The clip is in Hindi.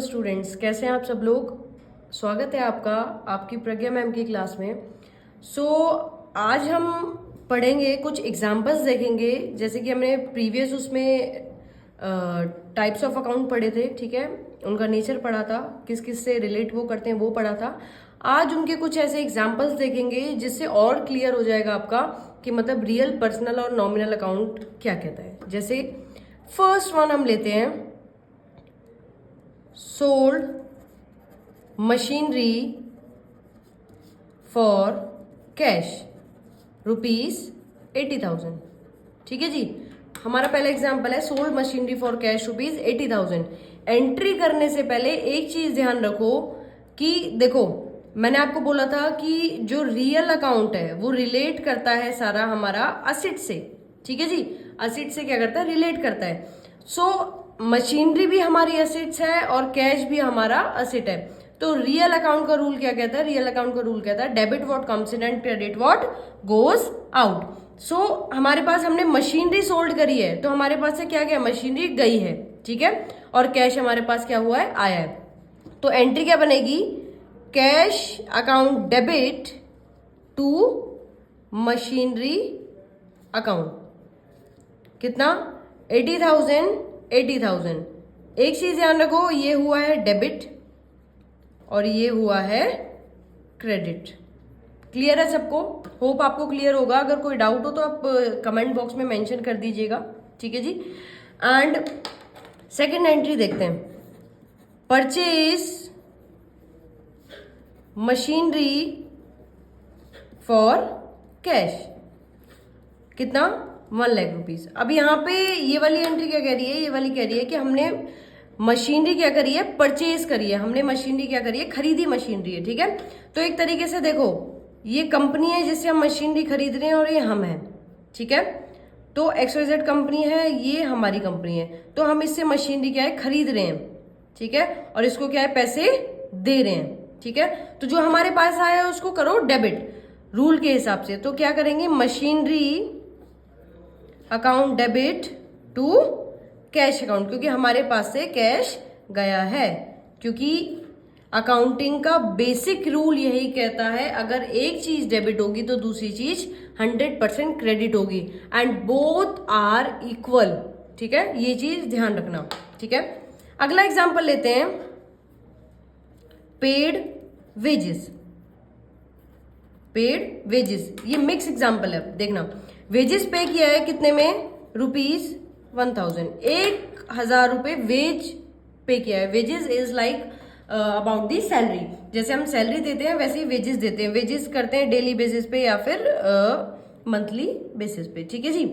स्टूडेंट्स, कैसे हैं आप सब लोग। स्वागत है आपका आपकी प्रज्ञा मैम की क्लास में। आज हम पढ़ेंगे, कुछ एग्जांपल्स देखेंगे। जैसे कि हमने प्रीवियस उसमें टाइप्स ऑफ अकाउंट पढ़े थे, ठीक है, उनका नेचर पढ़ा था, किस किस से रिलेट वो करते हैं वो पढ़ा था। आज उनके कुछ ऐसे एग्जांपल्स देखेंगे जिससे और क्लियर हो जाएगा आपका कि मतलब रियल, पर्सनल और नॉमिनल अकाउंट क्या कहता है। जैसे फर्स्ट वन हम लेते हैं, सोल्ड मशीनरी फॉर कैश ₹80,000। ठीक है जी, हमारा पहला एग्जांपल है sold machinery for cash ₹80,000। Entry करने से पहले एक चीज ध्यान रखो कि देखो, मैंने आपको बोला था कि जो रियल अकाउंट है वो रिलेट करता है सारा हमारा असेट से। ठीक है जी, असेट से क्या करता है, रिलेट करता है। मशीनरी भी हमारी असेट्स है और कैश भी हमारा असेट है। तो रियल अकाउंट का रूल क्या कहता है, रियल अकाउंट का रूल कहता है debit what comes in and credit what goes out. हमारे पास हमने मशीनरी सोल्ड करी है तो हमारे पास से क्या गया, मशीनरी गई है, ठीक है, और कैश हमारे पास क्या हुआ है, आया है। तो एंट्री क्या बनेगी, cash account debit to machinery account. कितना, 80,000। एक चीज ध्यान रखो, ये हुआ है डेबिट और ये हुआ है क्रेडिट। क्लियर है सबको? होप आपको क्लियर होगा। अगर कोई डाउट हो तो आप कमेंट बॉक्स में मेंशन कर दीजिएगा, ठीक है जी। एंड सेकंड एंट्री देखते हैं, परचेज मशीनरी फॉर कैश। कितना, 1 लाख रुपीज। अब यहाँ पे ये वाली एंट्री क्या कह रही है, ये वाली कह रही है कि हमने मशीनरी क्या करी है, परचेज करी है, हमने मशीनरी क्या करी है, खरीदी मशीनरी है, ठीक है। तो एक तरीके से देखो, ये कंपनी है जिससे हम मशीनरी खरीद रहे हैं और ये हम हैं, ठीक है। तो XYZ कंपनी है, ये हमारी कंपनी है, तो हम इससे मशीनरी क्या है, खरीद रहे हैं, ठीक है, और इसको क्या है, पैसे दे रहे हैं, ठीक है। तो जो हमारे पास आया है उसको करो डेबिट रूल के हिसाब से। तो क्या करेंगे, machinery account debit to cash account, क्योंकि हमारे पास से कैश गया है। क्योंकि अकाउंटिंग का बेसिक रूल यही कहता है, अगर एक चीज डेबिट होगी तो दूसरी चीज 100% क्रेडिट होगी, एंड बोथ आर इक्वल, ठीक है, ये चीज ध्यान रखना, ठीक है। अगला एग्जांपल लेते हैं, पेड वेजेस। पेड वेजेस, ये मिक्स एग्जांपल है, देखना। वेजेस पे किया है कितने में, ₹1,000। 1,000 रुपए वेज पे किया है। Wages is like about the salary. जैसे हम सैलरी देते हैं वैसे ही वेजेस देते हैं। वेजेस करते हैं डेली बेसिस पे या फिर मंथली बेसिस पे, ठीक है जी।